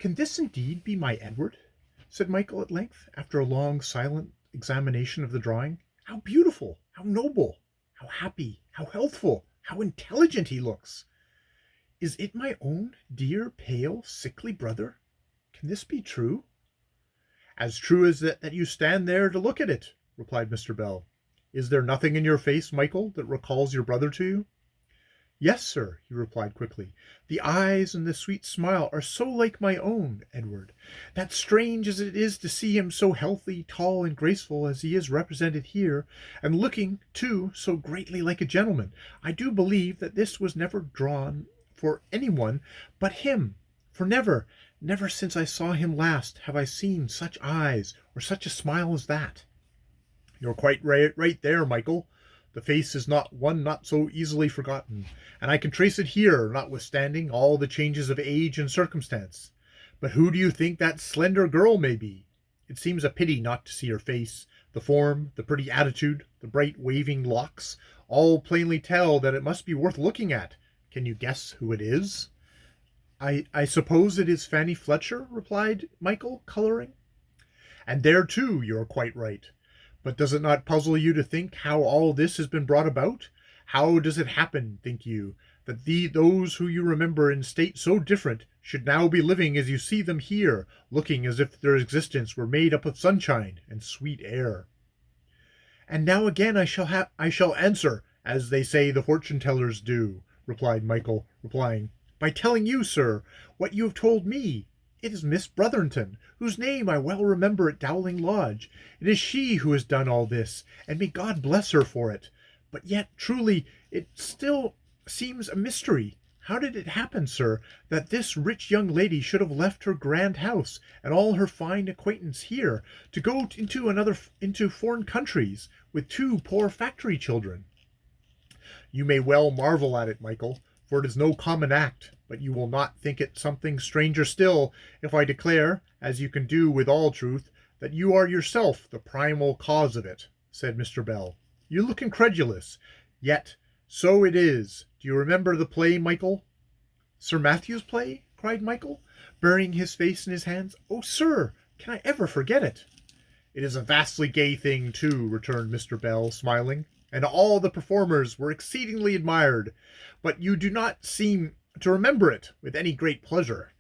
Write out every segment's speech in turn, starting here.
"Can this indeed be my Edward?" said Michael at length, after a long silent examination of the drawing. "How beautiful, how noble, how happy, how healthful, how intelligent he looks! Is it my own dear, pale, sickly brother? Can this be true?" "As true as that you stand there to look at it," replied Mr. Bell. "Is there nothing in your face, Michael, that recalls your brother to you?" "Yes, sir," he replied quickly. "The eyes and the sweet smile are so like my own Edward, that strange as it is to see him so healthy, tall, and graceful as he is represented here, and looking, too, so greatly like a gentleman, I do believe that this was never drawn for any one but him, for never since I saw him last have I seen such eyes or such a smile as that." "You're quite right there, Michael. The face is not so easily forgotten, and I can trace it here, notwithstanding all the changes of age and circumstance. But who do you think that slender girl may be? It seems a pity not to see her face. The form, the pretty attitude, the bright waving locks, all plainly tell that it must be worth looking at. Can you guess who it is?" I suppose it is Fanny Fletcher," replied Michael, coloring. "And there, too, you are quite right. But does it not puzzle you to think how all this has been brought about? How does it happen, think you, that those who you remember in state so different should now be living as you see them here, looking as if their existence were made up of sunshine and sweet air?" "And now again I shall answer, as they say the fortune tellers do," replied Michael, "by telling you, sir, what you have told me. It is Miss Brotherton, whose name I well remember at Dowling Lodge. It is she who has done all this, and may God bless her for it. But yet, truly, it still seems a mystery. How did it happen, sir, that this rich young lady should have left her grand house and all her fine acquaintance here, to go into foreign countries with two poor factory children?" "You may well marvel at it, Michael, for it is no common act, but you will not think it something stranger still if I declare, as you can do with all truth, that you are yourself the primal cause of it," said Mr. Bell. "You look incredulous, yet so it is. Do you remember the play, Michael?" "Sir Matthew's play?" cried Michael, burying his face in his hands. "Oh, sir, can I ever forget it?" "It is a vastly gay thing, too," returned Mr. Bell, smiling, "and all the performers were exceedingly admired, but you do not seem to remember it with any great pleasure."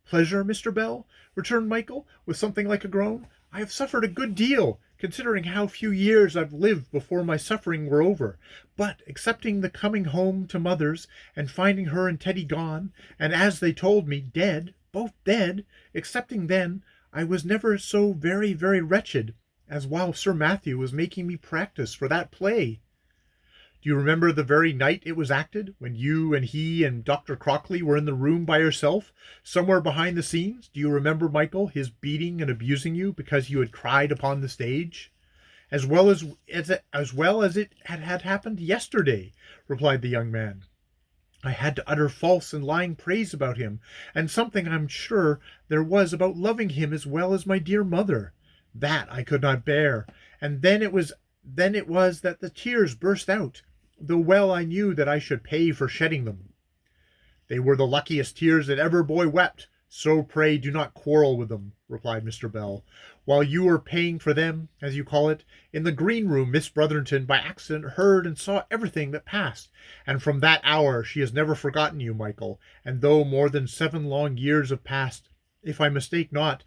"Pleasure, Mr. Bell?" returned Michael, with something like a groan. "I have suffered a good deal, considering how few years I've lived before my suffering were over. But, excepting the coming home to mother's, and finding her and Teddy gone, and as they told me, dead, both dead, excepting then, I was never so very, very wretched as while Sir Matthew was making me practice for that play." "Do you remember the very night it was acted, when you and he and Dr. Crockley were in the room by yourself, somewhere behind the scenes? Do you remember, Michael, his beating and abusing you because you had cried upon the stage?" As well as it had happened yesterday," replied the young man. "I had to utter false and lying praise about him, and something I'm sure there was about loving him as well as my dear mother. That I could not bear, and then it was that the tears burst out, though well I knew that I should pay for shedding them." "They were the luckiest tears that ever boy wept, so pray do not quarrel with them," replied Mr. Bell. "While you were paying for them, as you call it, in the green room, Miss Brotherton by accident heard and saw everything that passed, and from that hour she has never forgotten you, Michael, and though more than 7 long years have passed, if I mistake not,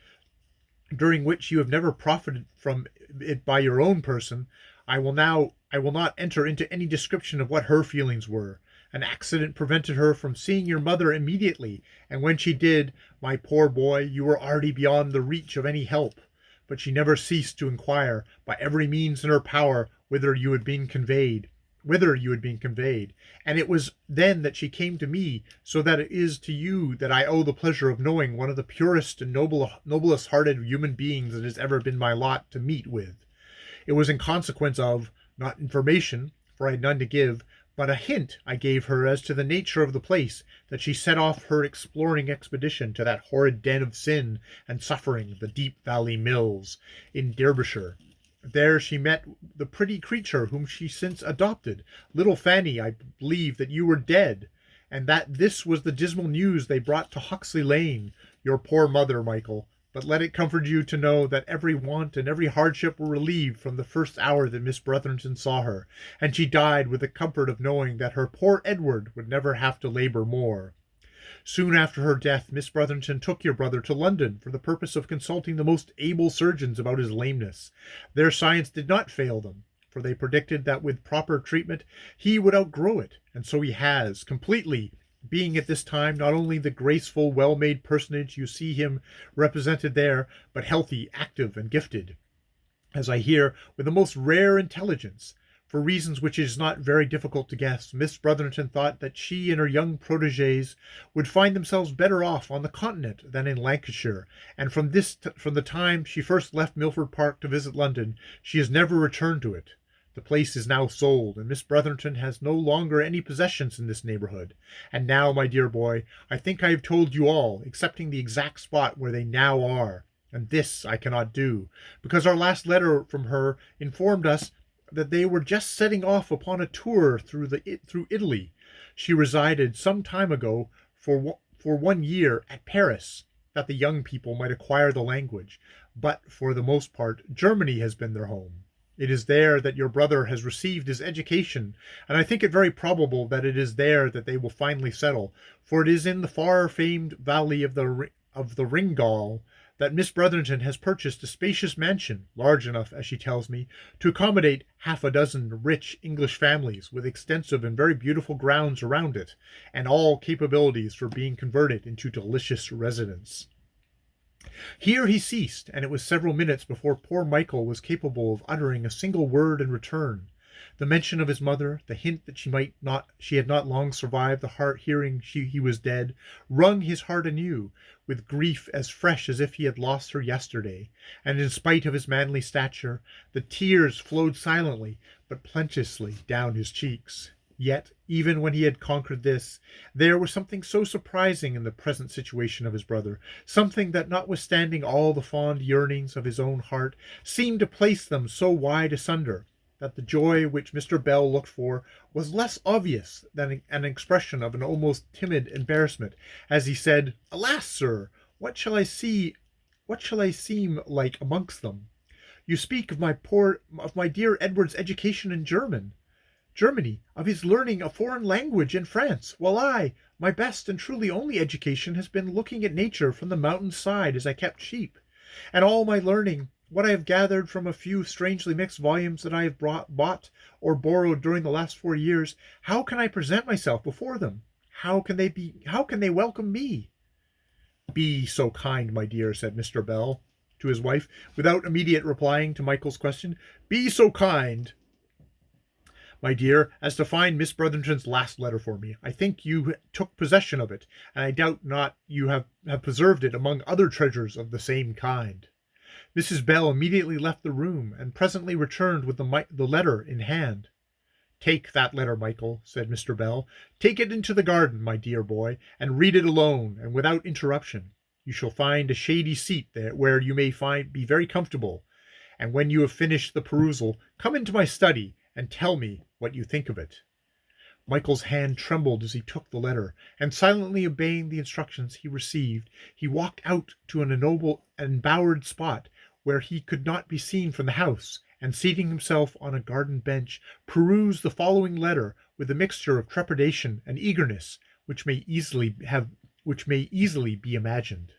during which you have never profited from it by your own person, I will not enter into any description of what her feelings were. An accident prevented her from seeing your mother immediately, and when she did, my poor boy, you were already beyond the reach of any help. But she never ceased to inquire, by every means in her power, whither you had been conveyed, and it was then that she came to me, so that it is to you that I owe the pleasure of knowing one of the purest and noblest hearted human beings it has ever been my lot to meet with. It was in consequence of, not information, for I had none to give, but a hint I gave her as to the nature of the place, that she set off her exploring expedition to that horrid den of sin and suffering, the Deep Valley Mills, in Derbyshire. There she met the pretty creature whom she since adopted. Little Fanny, I believe that you were dead, and that this was the dismal news they brought to Huxley Lane, your poor mother, Michael. But let it comfort you to know that every want and every hardship were relieved from the first hour that Miss Brotherton saw her, and she died with the comfort of knowing that her poor Edward would never have to labor more. Soon after her death, Miss Brotherton took your brother to London for the purpose of consulting the most able surgeons about his lameness. Their science did not fail them, for they predicted that with proper treatment he would outgrow it, and so he has, completely, being at this time not only the graceful, well-made personage you see him represented there, but healthy, active, and gifted, as I hear, with the most rare intelligence. For reasons which it is not very difficult to guess, Miss Brotherton thought that she and her young protégés would find themselves better off on the Continent than in Lancashire, and from the time she first left Milford Park to visit London, she has never returned to it. The place is now sold, and Miss Brotherton has no longer any possessions in this neighbourhood. And now, my dear boy, I think I have told you all, excepting the exact spot where they now are. And this I cannot do, because our last letter from her informed us that they were just setting off upon a tour through Italy. She resided some time ago for 1 year at Paris, that the young people might acquire the language, but for the most part Germany has been their home. It is there that your brother has received his education, and I think it very probable that it is there that they will finally settle, for it is in the far-famed valley of the Ringall that Miss Brotherton has purchased a spacious mansion, large enough, as she tells me, to accommodate 6 rich English families, with extensive and very beautiful grounds around it, and all capabilities for being converted into delicious residence. Here he ceased, and it was several minutes before poor Michael was capable of uttering a single word in return. The mention of his mother, the hint that she had not long survived the hearing he was dead, wrung his heart anew, with grief as fresh as if he had lost her yesterday, and in spite of his manly stature, the tears flowed silently but plenteously down his cheeks. Yet, even when he had conquered this, there was something so surprising in the present situation of his brother, something that, notwithstanding all the fond yearnings of his own heart, seemed to place them so wide asunder, that the joy which Mr. Bell looked for was less obvious than an expression of an almost timid embarrassment, as he said, "Alas, sir, what shall I seem like amongst them? You speak of my dear Edward's education in Germany, of his learning a foreign language in France, while my best and truly only education has been looking at nature from the mountain side as I kept sheep, and all my learning, what I have gathered from a few strangely mixed volumes that I have bought or borrowed during the last 4 years. How can I present myself before them? How can they welcome me?" "Be so kind, my dear," said Mr. Bell to his wife, without immediate replying to Michael's question. "Be so kind, my dear, as to find Miss Brotherton's last letter for me. I think you took possession of it, and I doubt not you have preserved it among other treasures of the same kind." Mrs. Bell immediately left the room, and presently returned with the letter in hand. "Take that letter, Michael," said Mr. Bell. "Take it into the garden, my dear boy, and read it alone, and without interruption. You shall find a shady seat there where you may be very comfortable, and when you have finished the perusal, come into my study, and tell me what you think of it." Michael's hand trembled as he took the letter, and silently obeying the instructions he received, he walked out to an embowered spot where he could not be seen from the house, and seating himself on a garden bench, perused the following letter with a mixture of trepidation and eagerness which may easily be imagined.